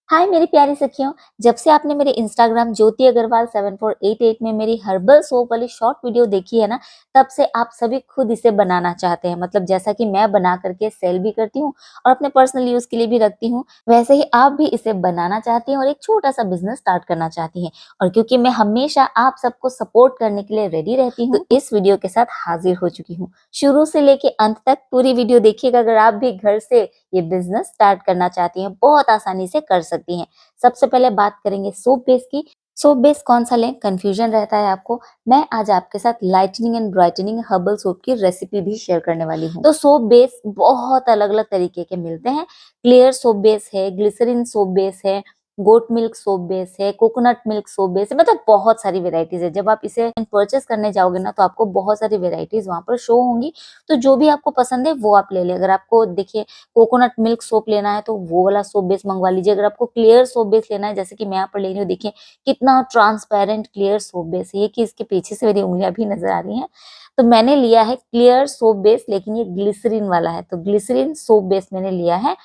हाय मेरी प्यारी सखियों। जब से आपने मेरे इंस्टाग्राम ज्योति अग्रवाल 7488 में मेरी हर्बल सोप वाली शॉर्ट वीडियो देखी है ना, तब से आप सभी खुद इसे बनाना चाहते हैं। मतलब जैसा कि मैं बना करके सेल भी करती हूँ और अपने पर्सनल यूज के लिए भी रखती हूँ, वैसे ही आप भी इसे बनाना चाहती हैं और एक छोटा सा बिजनेस स्टार्ट करना चाहती हैं। और क्योंकि मैं हमेशा आप सबको सपोर्ट करने के लिए रेडी रहती हूँ, तो इस वीडियो के साथ हाजिर हो चुकी हूँ। शुरू से लेके अंत तक पूरी वीडियो देखिएगा। अगर आप भी घर से ये बिजनेस स्टार्ट करना चाहती हैं, बहुत आसानी से कर सकती हैं। सबसे पहले बात करेंगे सोप बेस की। सोप बेस कौन सा लें, कंफ्यूजन रहता है आपको। मैं आज आपके साथ lightning and brightening herbal soap की रेसिपी भी शेयर करने वाली हूँ। तो सोप बेस बहुत अलग अलग तरीके के मिलते हैं। क्लियर सोप बेस है, ग्लिसरीन सोप बेस है, गोट मिल्क सोप बेस है, कोकोनट मिल्क सोप बेस है, मतलब बहुत सारी वेराइटीज है। जब आप इसे परचेस करने जाओगे ना, तो आपको बहुत सारी वेराइटीज वहां पर शो होंगी। तो जो भी आपको पसंद है वो आप ले लें। अगर आपको देखिए कोकोनट मिल्क सोप लेना है तो वो वाला सोप बेस मंगवा लीजिए। अगर आपको क्लियर सोप बेस लेना है, जैसे कि मैं यहाँ पर ले रही हूँ, देखिए कितना ट्रांसपेरेंट क्लियर सोप बेस है ये, कि इसके पीछे से मेरी उंगलियां भी नजर आ रही हैं। तो मैंने लिया है क्लियर सोप बेस, लेकिन ये ग्लिसरीन वाला है, तो ग्लिसरीन सोप बेस मैंने लिया है।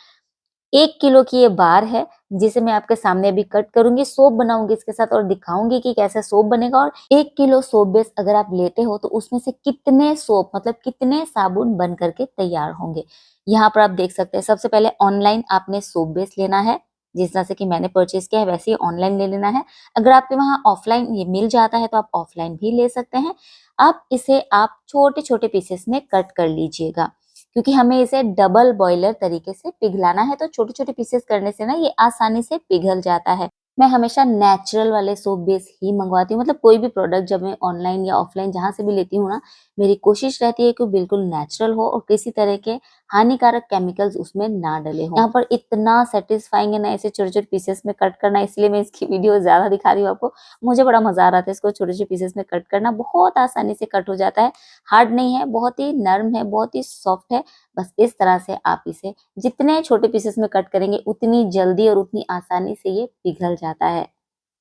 1 किलो की ये बार है, जिसे मैं आपके सामने अभी कट करूंगी, सोप बनाऊंगी इसके साथ और दिखाऊंगी कि कैसे सोप बनेगा। और 1 किलो सोप बेस अगर आप लेते हो तो उसमें से कितने सोप, मतलब कितने साबुन बन करके तैयार होंगे, यहाँ पर आप देख सकते हैं। सबसे पहले ऑनलाइन आपने सोप बेस लेना है, जिस तरह से कि मैंने परचेज किया है वैसे ही ऑनलाइन ले लेना है। अगर आपके वहां ऑफलाइन ये मिल जाता है तो आप ऑफलाइन भी ले सकते हैं। आप इसे आप छोटे छोटे पीसेस में कट कर लीजिएगा, क्योंकि हमें इसे डबल बॉयलर तरीके से पिघलाना है। तो छोटे छोटे पीसेस करने से ना ये आसानी से पिघल जाता है। मैं हमेशा नेचुरल वाले सोप बेस ही मंगवाती हूँ। मतलब कोई भी प्रोडक्ट जब मैं ऑनलाइन या ऑफलाइन जहां से भी लेती हूँ ना, मेरी कोशिश रहती है कि बिल्कुल नेचुरल हो और किसी तरह के हानिकारक केमिकल्स उसमें ना डले हो। यहाँ पर इतना सेटिस्फाइंग है ना ऐसे छोटे छोटे पीसेस में कट करना, इसलिए मैं इसकी वीडियो ज्यादा दिखा रही हूँ आपको। मुझे बड़ा मजा आ रहा था इसको छोटे छोटे पीसेस में कट करना, बहुत आसानी से कट हो जाता है। हार्ड नहीं है, बहुत ही नर्म है, बहुत ही सॉफ्ट है। बस इस तरह से आप इसे जितने छोटे पीसेस में कट करेंगे उतनी जल्दी और उतनी आसानी से ये पिघल जाता है।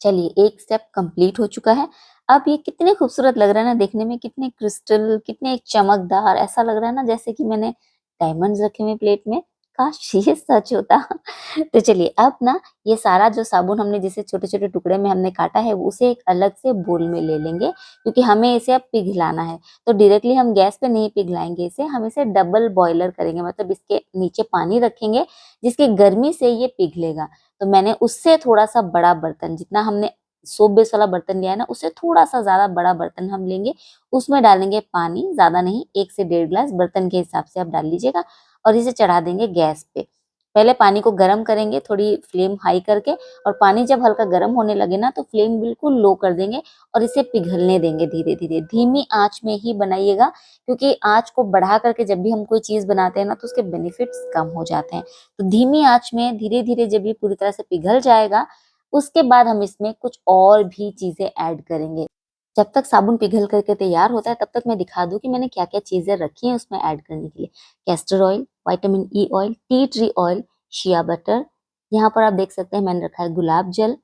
चलिए, एक स्टेप कंप्लीट हो चुका है। अब ये कितने खूबसूरत लग रहा है ना देखने में, कितने क्रिस्टल, कितने चमकदार, ऐसा लग रहा है ना जैसे कि मैंने डायमंड्स रखे हुए प्लेट में। काश ये सच होता। तो चलिए, अब ना ये सारा जो साबुन हमने जिसे छोटे छोटे टुकड़े में हमने काटा है, उसे एक अलग से बोल में ले लेंगे, क्योंकि हमें इसे अब पिघलाना है। तो डायरेक्टली हम गैस पे नहीं पिघलाएंगे इसे, हम इसे डबल बॉयलर करेंगे, मतलब इसके नीचे पानी रखेंगे जिसकी गर्मी से ये पिघलेगा। तो मैंने उससे थोड़ा सा बड़ा बर्तन, जितना हमने सोप बेस वाला बर्तन लिया है ना, उससे थोड़ा सा ज्यादा बड़ा बर्तन हम लेंगे। उसमें डालेंगे पानी, ज्यादा नहीं, 1 से 1.5 गिलास, बर्तन के हिसाब से आप डाल लीजिएगा। और इसे चढ़ा देंगे गैस पे। पहले पानी को गर्म करेंगे, थोड़ी फ्लेम हाई करके, और पानी जब हल्का गर्म होने लगे ना, तो फ्लेम बिल्कुल लो कर देंगे और इसे पिघलने देंगे धीरे धीरे। धीमी आंच में ही बनाइएगा, क्योंकि आंच को बढ़ा करके जब भी हम कोई चीज बनाते हैं ना, तो उसके बेनिफिट्स कम हो जाते हैं। तो धीमी आंच में धीरे धीरे जब ये पूरी तरह से पिघल जाएगा, उसके बाद हम इसमें कुछ और भी चीजें ऐड करेंगे। जब तक साबुन पिघल करके तैयार होता है, तब तक मैं दिखा दूं कि मैंने क्या क्या चीजें रखी हैं उसमें ऐड करने के लिए। Castor oil, vitamin E oil, tea tree oil, shea butter. यहाँ पर आप देख सकते हैं मैंने रखा है गुलाब जल,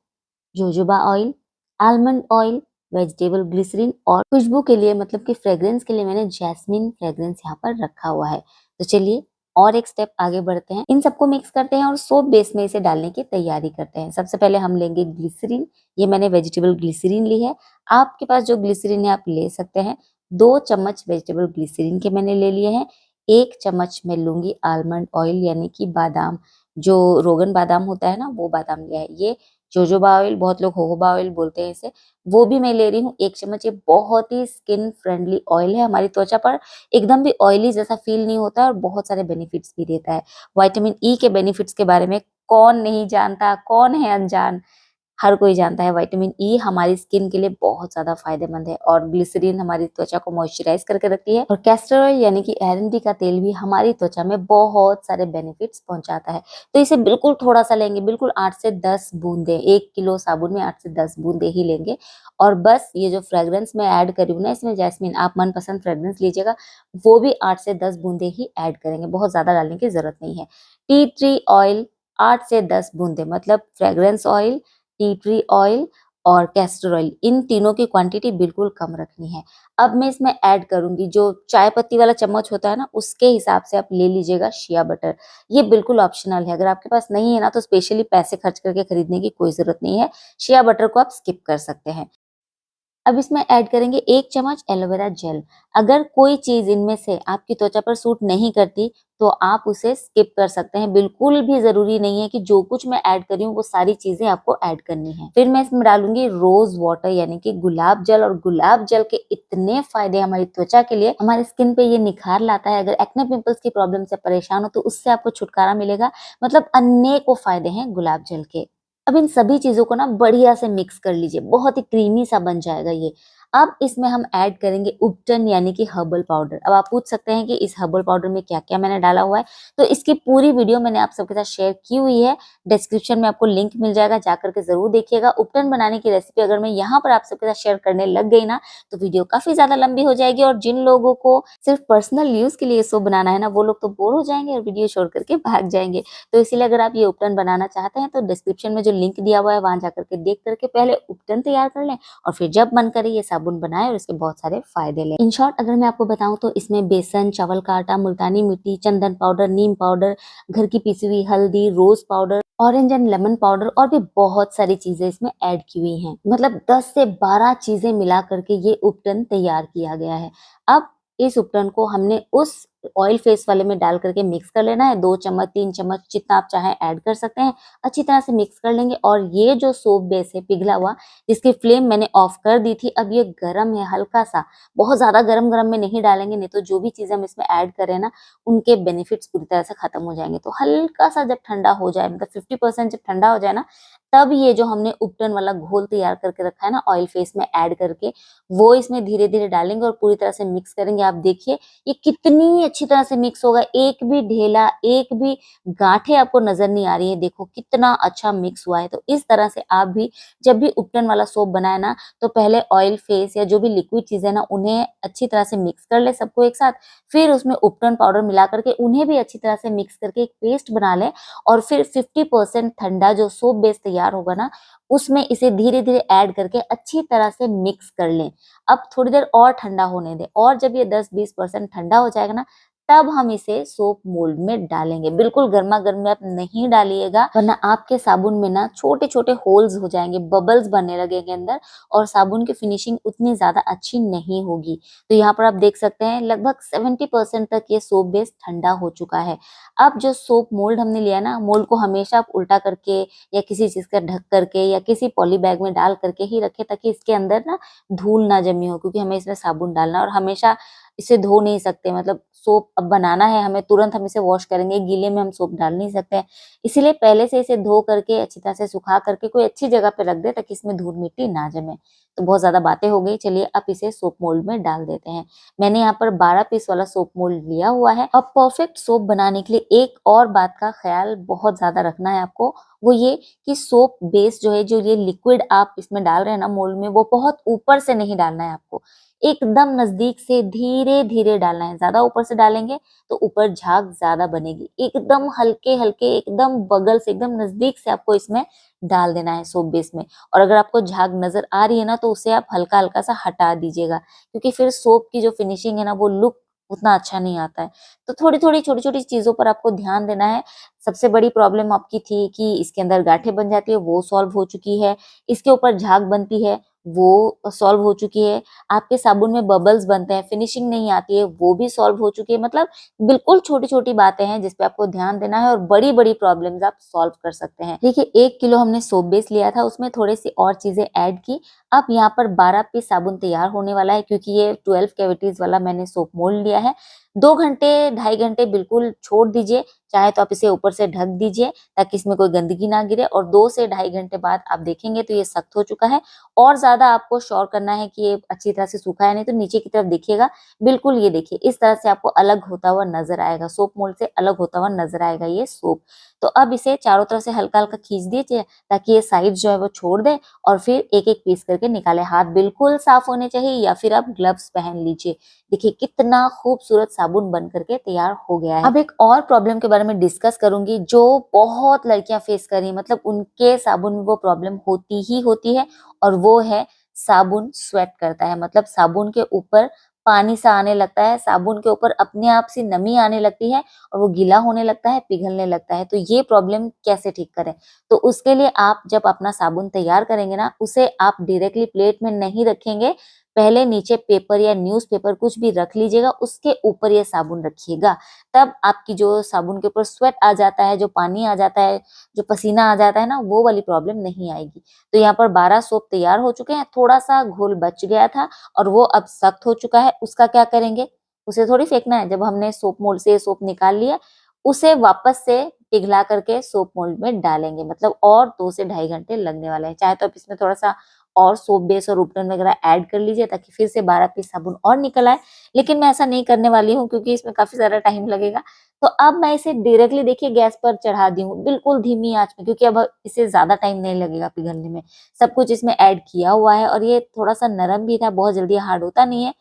jojoba oil, almond oil, vegetable glycerine, और खुशबू के लिए, मतलब कि फ्रेग्रेंस के लिए, मैंने जैस्मिन फ्रेग्रेंस यहाँ पर रखा हुआ है। तो चलिए, और एक स्टेप आगे बढ़ते हैं। इन सबको मिक्स करते हैं और सोप बेस में इसे डालने की तैयारी करते हैं। सबसे पहले हम लेंगे ग्लिसरीन। ये मैंने वेजिटेबल ग्लिसरीन ली है। आपके पास जो ग्लिसरीन है आप ले सकते हैं। 2 चम्मच वेजिटेबल ग्लिसरीन के मैंने ले लिए हैं। 1 चम्मच मैं लूंगी आलमंड ऑयल, यानी कि बादाम, जो रोगन बादाम होता है ना, वो बादाम लिया है। ये जोजोबा ऑयल, बहुत लोग होहोबा ऑयल बोलते हैं इसे, वो भी मैं ले रही हूँ 1 चम्मच। ये बहुत ही स्किन फ्रेंडली ऑयल है, हमारी त्वचा पर एकदम भी ऑयली जैसा फील नहीं होता है और बहुत सारे बेनिफिट्स भी देता है। विटामिन ई के बेनिफिट्स के बारे में कौन नहीं जानता, कौन है अनजान, हर कोई जानता है। विटामिन ई हमारी स्किन के लिए बहुत ज्यादा फायदेमंद है, और ग्लिसरीन हमारी त्वचा को मॉइस्चराइज करके रखती है, और कैस्टर ऑयल यानी कि एरंडी का तेल भी हमारी त्वचा में बहुत सारे बेनिफिट्स पहुंचाता है। तो इसे बिल्कुल थोड़ा सा लेंगे, बिल्कुल 8 से 10 बूंदे, 1 किलो साबुन में 8 से 10 बूंदे ही लेंगे। और बस ये जो फ्रेग्रेंस मैं ऐड करी हूँ ना इसमें, जैस्मिन, आप मनपसंद फ्रेग्रेंस लीजिएगा, वो भी 8 से 10 बूंदे ही ऐड करेंगे, बहुत ज्यादा डालने की जरूरत नहीं है। टी ट्री ऑयल 8 से 10 बूंदे, मतलब fragrance oil, tea tree oil और कैस्टर ऑयल, इन तीनों की क्वांटिटी बिल्कुल कम रखनी है। अब मैं इसमें ऐड करूँगी जो चाय पत्ती वाला चम्मच होता है ना, उसके हिसाब से आप ले लीजिएगा शिया बटर। ये बिल्कुल ऑप्शनल है, अगर आपके पास नहीं है ना तो स्पेशली पैसे खर्च करके खरीदने की कोई ज़रूरत नहीं है। शिया बटर को आप स्किप कर सकते हैं। अब इसमें ऐड करेंगे 1 चम्मच एलोवेरा जेल। अगर कोई चीज़ इनमें से आपकी त्वचा पर सूट नहीं करती, तो आप उसे स्किप कर सकते हैं। बिल्कुल भी ज़रूरी नहीं है कि जो कुछ मैं ऐड कर रही हूँ, वो सारी चीज़ें आपको ऐड करनी है। फिर मैं इसमें डालूँगी रोज़ वाटर यानी कि गुलाब जल, और गुलाब जल के इतने फ़ायदे हमारी त्वचा के लिए, हमारी स्किन पे ये निखार लाता है। अगर एक्ने पिंपल्स की प्रॉब्लम से परेशान हो, तो उससे आपको छुटकारा मिलेगा। मतलब अनेकों फ़ायदे हैं गुलाब जल के। अब इन सभी चीज़ों को ना बढ़िया से मिक्स कर लीजिए, बहुत ही क्रीमी सा बन जाएगा ये। अब इसमें हम ऐड करेंगे उबटन यानी कि हर्बल पाउडर। अब आप पूछ सकते हैं कि इस हर्बल पाउडर में क्या-क्या मैंने डाला हुआ है, तो इसकी पूरी वीडियो मैंने आप सबके साथ शेयर की हुई है। डिस्क्रिप्शन में आपको लिंक मिल जाएगा, जाकर के ज़रूर देखिएगा। उबटन बनाने की रेसिपी अगर मैं यहाँ पर आप सबके साथ शेयर करने लग गई ना, तो वीडियो काफ़ी ज़्यादा लंबी हो जाएगी, और जिन लोगों को सिर्फ़ पर्सनल यूज़ के लिए सोप बनाना है ना, वो लोग तो बोर हो जाएँगे और वीडियो छोड़ कर के भाग जाएँगे। तो इसीलिए अगर आप ये उपटन बनाना चाहते हैं, तो डिस्क्रिप्शन में जो लिंक दिया हुआ है वहाँ जाकर के देख करके पहले उपटन तैयार कर लें, और फिर जब मन करे ये साबुन बनाएं और इसके बहुत सारे फायदे लें। इन शॉर्ट अगर मैं आपको बताऊं तो इसमें बेसन, चावल का आटा, मुल्तानी मिट्टी, चंदन पाउडर, नीम पाउडर, घर की पीसी हुई हल्दी, rose powder, orange and lemon powder और भी बहुत सारी चीजें इसमें ऐड की हुई हैं। मतलब 10 से 12 चीजें मिला करके ये उपटन तैयार किया गया है। अब इस उपटन को हमने उस ऑयल फेस वाले में डाल करके मिक्स कर लेना है। 2 चम्मच 3 चम्मच जितना आप चाहें ऐड कर सकते हैं। अच्छी तरह से मिक्स कर लेंगे, और ये जो सोप बेस है पिघला हुआ, इसकी फ्लेम मैंने ऑफ कर दी थी। अब ये गरम है हल्का सा, बहुत ज्यादा गरम गरम में नहीं डालेंगे, नहीं तो जो भी चीजें हम इसमें ऐड करें ना, उनके बेनिफिट्स पूरी तरह से खत्म हो जाएंगे। तो हल्का सा जब ठंडा हो जाए, मतलब 50% जब ठंडा हो जाए ना, तब ये जो हमने उपटन वाला घोल तैयार करके रखा है ना ऑयल फेस में ऐड करके, वो इसमें धीरे धीरे डालेंगे और पूरी तरह से मिक्स करेंगे। आप देखिए ये कितनी अच्छी तरह से मिक्स होगा, एक भी ढेला, एक भी गांठें आपको नजर नहीं आ रही है। देखो कितना अच्छा मिक्स हुआ है। तो इस तरह से आप भी जब भी उपटन वाला सोप बनाए ना, तो पहले ऑयल फेस या जो भी लिक्विड चीजें ना, उन्हें अच्छी तरह से मिक्स कर ले सबको एक साथ। फिर उसमें उपटन पाउडर मिला करके उन्हें भी अच्छी तरह से मिक्स करके एक पेस्ट बना ले, और फिर 50% ठंडा जो सोप बेस तैयार होगा ना, उसमें इसे धीरे धीरे ऐड करके अच्छी तरह से मिक्स कर लें। अब थोड़ी देर और ठंडा होने दें, और जब ये 10-20% ठंडा हो जाएगा ना, तब हम इसे सोप मोल्ड में डालेंगे। बिल्कुल गर्मा-गर्म में आप नहीं डालिएगा, वरना आपके साबुन में ना छोटे-छोटे होल्स हो जाएंगे, बबल्स बनने लगेंगे अंदर, और साबुन की फिनिशिंग उतनी ज्यादा अच्छी नहीं होगी। तो यहाँ पर आप देख सकते हैं लगभग 70% तक ये सोप बेस ठंडा हो चुका है। अब जो सोप मोल्ड हमने लिया ना, मोल्ड को हमेशा आप उल्टा करके या किसी चीज का ढक करके या किसी पॉली बैग में डाल करके ही रखें, ताकि इसके अंदर ना धूल ना जमी हो, क्योंकि हमें इसमें साबुन डालना है और हमेशा इसे धो नहीं सकते। मतलब सोप अब बनाना है हमें, तुरंत हम इसे वॉश करेंगे, गीले में हम सोप डाल नहीं सकते हैं। इसीलिए पहले से इसे धो करके अच्छी तरह से सुखा करके कोई अच्छी जगह पे रख दे, ताकि इसमें धूल मिट्टी ना जमे। तो बहुत ज्यादा बातें हो गई, चलिए अब इसे सोप मोल्ड में डाल देते हैं। मैंने यहाँ पर 12 पीस वाला सोप मोल्ड लिया हुआ है। अब परफेक्ट सोप बनाने के लिए एक और बात का ख्याल बहुत ज्यादा रखना है आपको, वो ये कि सोप बेस जो है, जो ये लिक्विड आप इसमें डाल रहे हैं ना मोल्ड में, वो बहुत ऊपर से नहीं डालना है आपको, एकदम नजदीक से धीरे धीरे डालना है। ज्यादा ऊपर से डालेंगे तो ऊपर झाग ज्यादा बनेगी। एकदम हल्के हल्के, एकदम बगल से, एकदम नजदीक से आपको इसमें डाल देना है सोप बेस में। और अगर आपको झाग नजर आ रही है ना, तो उसे आप हल्का हल्का सा हटा दीजिएगा, क्योंकि फिर सोप की जो फिनिशिंग है ना, वो लुक उतना अच्छा नहीं आता है। तो थोड़ी थोड़ी छोटी छोटी चीजों पर आपको ध्यान देना है। सबसे बड़ी प्रॉब्लम आपकी थी कि इसके अंदर गांठें बन जाती है, वो सॉल्व हो चुकी है। इसके ऊपर झाग बनती है, वो सॉल्व हो चुकी है। आपके साबुन में बबल्स बनते हैं, फिनिशिंग नहीं आती है, वो भी सॉल्व हो चुकी है। मतलब बिल्कुल छोटी छोटी बातें हैं जिस पे आपको ध्यान देना है, और बड़ी बड़ी प्रॉब्लम्स आप सॉल्व कर सकते हैं। देखिए 1 किलो हमने सोप बेस लिया था, उसमें थोड़ी सी और चीजें ऐड की। अब यहाँ पर 12 पीस साबुन तैयार होने वाला है, क्योंकि ये 12 कैविटीज वाला मैंने सोप मोल्ड लिया है। 2 घंटे 2.5 घंटे बिल्कुल छोड़ दीजिए, चाहे तो आप इसे ऊपर से ढक दीजिए ताकि इसमें कोई गंदगी ना गिरे, और 2 से 2.5 घंटे बाद आप देखेंगे तो ये सख्त हो चुका है। और ज्यादा आपको श्योर करना है कि ये अच्छी तरह से सूखा है, नहीं तो नीचे की तरफ देखिएगा, बिल्कुल ये देखिए इस तरह से आपको अलग होता हुआ नजर आएगा, सोप मोल्ड से अलग होता हुआ नजर आएगा ये सोप। तो अब इसे चारों तरफ से हल्का हल्का खींच दीजिए ताकि ये साइड जो है वो छोड़ दे और फिर एक एक पीस करके निकाले। हाथ बिल्कुल साफ होने चाहिए या फिर आप ग्लव्स पहन लीजिए। देखिए कितना खूबसूरत साबुन बन करके तैयार हो गया है। अब एक और प्रॉब्लम के बारे में डिस्कस करूंगी जो बहुत लड़कियां फेस कर रही हैं, मतलब उनके साबुन में वो प्रॉब्लम होती ही होती है, और वो है साबुन स्वेट करता है। मतलब साबुन के ऊपर पानी सा आने लगता है, साबुन के ऊपर अपने आप से नमी आने लगती है और वो गीला होने लगता है, पिघलने लगता है। तो ये प्रॉब्लम कैसे ठीक करें? तो उसके लिए आप जब अपना साबुन तैयार करेंगे ना, उसे आप डायरेक्टली प्लेट में नहीं रखेंगे, पहले नीचे पेपर या न्यूज़पेपर कुछ भी रख लीजिएगा, उसके ऊपर ये साबुन रखिएगा। तब आपकी जो साबुन के ऊपर स्वेट आ जाता है, जो पानी आ जाता है, जो पसीना आ जाता है ना, वो वाली प्रॉब्लम नहीं आएगी। तो यहाँ पर 12 सोप तैयार हो चुके हैं, थोड़ा-सा घोल बच गया था और वो अब सख्त हो चुका है। उसका क्या करेंगे? उसे थोड़ी फेंकना है, जब हमने सोप मोल्ड से सोप निकाल लिया, उसे वापस से पिघला करके सोप मोल्ड में डालेंगे। मतलब और 2 से ढाई घंटे लगने वाले हैं। चाहे तो आप इसमें थोड़ा-सा और सोप बेस और उपटन वगैरह ऐड कर लीजिए ताकि फिर से 12 पीस साबुन और निकल आए। लेकिन मैं ऐसा नहीं करने वाली हूँ क्योंकि इसमें काफ़ी ज़्यादा टाइम लगेगा। तो अब मैं इसे डायरेक्टली देखिए गैस पर चढ़ा दी हूँ, बिल्कुल धीमी आँच में, क्योंकि अब इसे ज़्यादा टाइम नहीं लगेगा पिघलने में। सब कुछ इसमें ऐड किया हुआ है और ये थोड़ा-सा नरम भी था, बहुत जल्दी हार्ड होता नहीं है।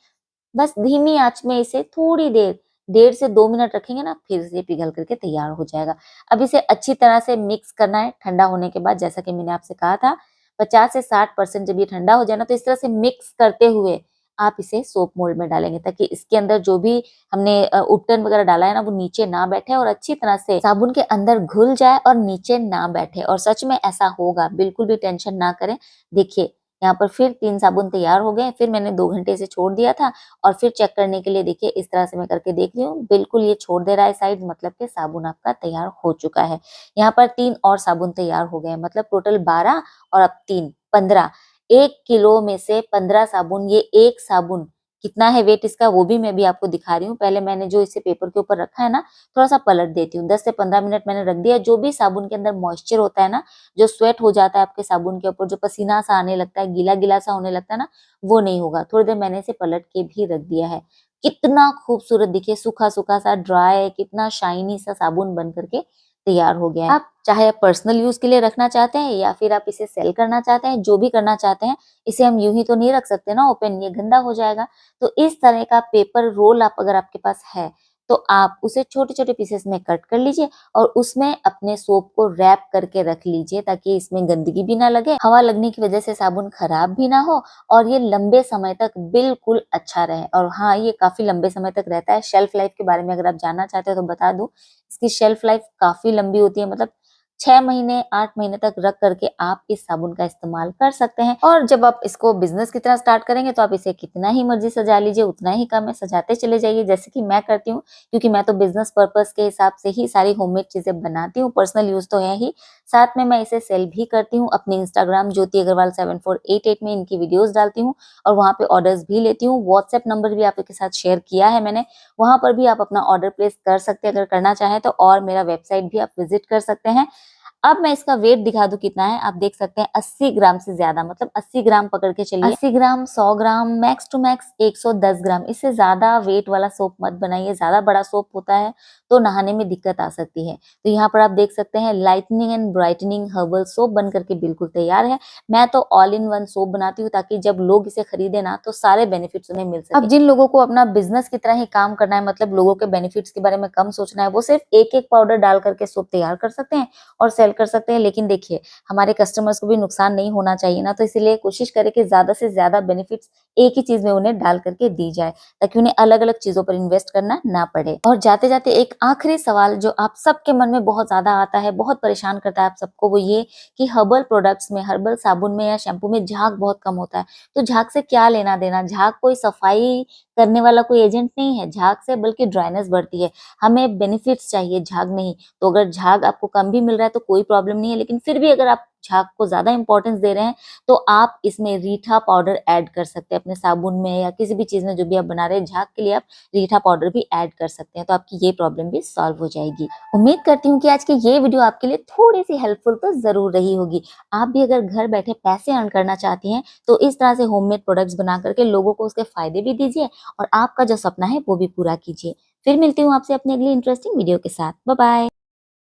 बस धीमी आँच में इसे थोड़ी देर, 1.5 से 2 मिनट रखेंगे ना, फिर से पिघल करके तैयार हो जाएगा। अब इसे अच्छी तरह से मिक्स करना है ठंडा होने के बाद, जैसा कि मैंने आपसे कहा था। 50 से 60% जब ये ठंडा हो जाए ना, तो इस तरह से मिक्स करते हुए आप इसे सोप मोल्ड में डालेंगे ताकि इसके अंदर जो भी हमने उपटन वगैरह डाला है ना, वो नीचे ना बैठे और अच्छी तरह से साबुन के अंदर घुल जाए और नीचे ना बैठे। और सच में ऐसा होगा, बिल्कुल भी टेंशन ना करें। देखिए यहाँ पर फिर 3 साबुन तैयार हो गए, फिर मैंने 2 घंटे इसे छोड़ दिया था और फिर चेक करने के लिए देखिए इस तरह से मैं करके देख रही हूँ, बिल्कुल ये छोड़ दे रहा है साइड, मतलब कि साबुन आपका तैयार हो चुका है। यहाँ पर 3 और साबुन तैयार हो गए हैं, मतलब टोटल 12 और अब 3 15। 1 किलो में से 15 साबुन, ये एक साबुन कितना है वेट इसका वो भी मैं भी आपको दिखा रही हूँ। पहले मैंने जो इसे पेपर के ऊपर रखा है ना, थोड़ा-सा पलट देती हूँ। 10 से 15 मिनट मैंने रख दिया। जो भी साबुन के अंदर मॉइस्चर होता है ना, जो स्वेट हो जाता है आपके साबुन के ऊपर, जो पसीना सा आने लगता है, गीला-गीला सा होने लगता है ना, वो नहीं होगा। थोड़ी देर मैंने इसे पलट के भी रख दिया है। कितना खूबसूरत देखिए, सूखा-सूखा सा ड्राई, कितना शाइनी सा साबुन बन करके तैयार हो गया है। आप चाहे पर्सनल यूज़ के लिए रखना चाहते हैं या फिर आप इसे सेल करना चाहते हैं, जो भी करना चाहते हैं, इसे हम यूँ ही तो नहीं रख सकते ना ओपन, ये गंदा हो जाएगा। तो इस तरह का पेपर रोल आप अगर आपके पास है, तो आप उसे छोटे-छोटे पीसेस में कट कर लीजिए और उसमें अपने सोप को रैप करके रख लीजिए ताकि इसमें गंदगी भी ना लगे, हवा लगने की वजह से साबुन खराब भी ना हो और ये लंबे समय तक बिल्कुल अच्छा रहे। और हाँ, ये काफ़ी लंबे समय तक रहता है। शेल्फ लाइफ के बारे में अगर आप जानना चाहते हो तो बता दूँ, इसकी शेल्फ लाइफ काफ़ी लंबी होती है, मतलब 6 महीने, 8 महीने तक रख करके आप इस साबुन का इस्तेमाल कर सकते हैं। और जब आप इसको बिज़नेस की तरह स्टार्ट करेंगे तो आप इसे कितना ही मर्ज़ी सजा लीजिए, उतना ही कम है, सजाते चले जाइए जैसे कि मैं करती हूँ, क्योंकि मैं तो बिज़नेस पर्पज़ के हिसाब से ही सारी होममेड चीज़ें बनाती हूँ, पर्सनल यूज़ तो है ही, साथ में मैं इसे सेल भी करती हूँ। अपने इंस्टाग्राम ज्योति अग्रवाल 7488 में इनकी वीडियोज़ डालती हूँ और वहाँ पे ऑर्डर्स भी लेती हूँ। व्हाट्सएप नंबर भी आपके साथ शेयर किया है मैंने, वहाँ पर भी आप अपना ऑर्डर प्लेस कर सकते हैं अगर करना चाहें तो, और मेरा वेबसाइट भी आप विज़िट कर सकते हैं। अब मैं इसका वेट दिखा दूँ कितना है, आप देख सकते हैं 80 ग्राम से ज़्यादा, मतलब 80 ग्राम पकड़ के चलिए। 80 ग्राम, 100 ग्राम, मैक्स टू मैक्स 110 ग्राम, इससे ज़्यादा वेट वाला सोप मत बनाइए, ज़्यादा बड़ा सोप होता है तो नहाने में दिक्कत आ सकती है। तो यहाँ पर आप देख सकते हैं lightning and brightening herbal soap बन करके बिल्कुल तैयार है। मैं तो ऑल इन वन सोप बनाती हूँ ताकि जब लोग इसे खरीदे ना तो सारे बेनिफिट्स उन्हें मिल सके। अब जिन लोगों को अपना बिज़नेस की तरह ही काम करना है, मतलब लोगों के बेनिफिट्स के बारे में कम सोचना है, वो सिर्फ एक-एक पाउडर डाल करके सोप तैयार कर सकते हैं और सेल कर सकते हैं। लेकिन देखिए, हमारे कस्टमर्स को भी नुकसान नहीं होना चाहिए ना, तो इसीलिए कोशिश करें कि ज़्यादा से ज़्यादा बेनिफिट्स एक ही चीज़ में उन्हें डाल करके दी जाए, ताकि उन्हें अलग-अलग चीज़ों पर इन्वेस्ट करना ना पड़े। और जाते-जाते एक आखिरी सवाल जो आप सबके मन में बहुत ज़्यादा आता है, बहुत परेशान करता है आप सबको, वो ये कि हर्बल प्रोडक्ट्स में, हर्बल साबुन में या शैम्पू में झाग बहुत कम होता है। तो झाग से क्या लेना-देना? झाग कोई सफाई करने वाला कोई एजेंट नहीं है, झाग से बल्कि ड्राइनेस बढ़ती है। हमें बेनिफिट्स चाहिए, झाग नहीं। तो अगर झाग आपको कम भी मिल रहा है तो कोई प्रॉब्लम नहीं है, लेकिन फिर भी अगर आप झाग को ज़्यादा इम्पोर्टेंस दे रहे हैं, तो आप इसमें रीठा पाउडर ऐड कर सकते हैं अपने साबुन में या किसी भी चीज़ में जो भी आप बना रहे हैं, झाग के लिए आप रीठा पाउडर भी ऐड कर सकते हैं, तो आपकी ये प्रॉब्लम भी सॉल्व हो जाएगी। उम्मीद करती हूँ कि आज की ये वीडियो आपके लिए थोड़ी-सी हेल्पफुल तो ज़रूर रही होगी। आप भी अगर घर बैठे पैसे अर्न करना चाहती हैं, तो इस तरह से होममेड प्रोडक्ट्स बना करके लोगों को उसके फ़ायदे भी दीजिए और आपका जो सपना है वो भी पूरा कीजिए। फिर मिलती हूँ आपसे अपनी अगली इंटरेस्टिंग वीडियो के साथ। Bye bye.